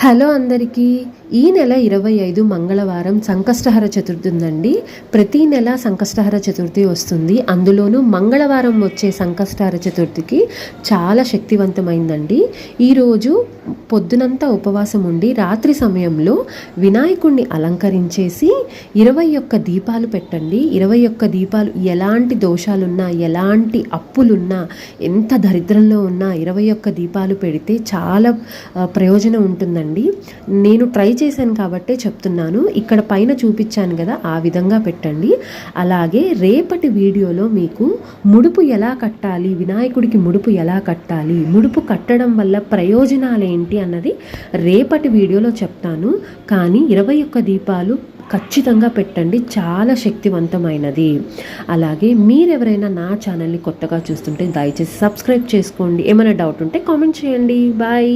Hello అందరికీ. ఈ నెల 25 మంగళవారం సంకష్టహర చతుర్థి ఉందండి. ప్రతి నెల సంకష్టహర చతుర్థి వస్తుంది. అందులోనూ మంగళవారం వచ్చే సంకష్టహర చతుర్థికి చాలా శక్తివంతమైందండి. ఈరోజు పొద్దునంతా ఉపవాసం ఉండి రాత్రి సమయంలో వినాయకుడిని అలంకరించేసి 21 దీపాలు పెట్టండి. 21 దీపాలు ఎలాంటి దోషాలున్నా, ఎలాంటి అప్పులున్నా, ఎంత దరిద్రంలో ఉన్నా 21 దీపాలు పెడితే చాలా ప్రయోజనం ఉంటుందండి. నేను ట్రై చేశాను కాబట్టే చెప్తున్నాను. ఇక్కడ పైన చూపించాను కదా, ఆ విధంగా పెట్టండి. అలాగే రేపటి వీడియోలో మీకు ముడుపు ఎలా కట్టాలి, వినాయకుడికి ముడుపు ఎలా కట్టాలి, ముడుపు కట్టడం వల్ల ప్రయోజనాలు ఏంటి అన్నది రేపటి వీడియోలో చెప్తాను. కానీ 21 దీపాలు ఖచ్చితంగా పెట్టండి, చాలా శక్తివంతమైనది. అలాగే మీరెవరైనా నా ఛానల్ని కొత్తగా చూస్తుంటే దయచేసి సబ్స్క్రైబ్ చేసుకోండి. ఏమైనా డౌట్ ఉంటే కామెంట్ చేయండి. బాయ్.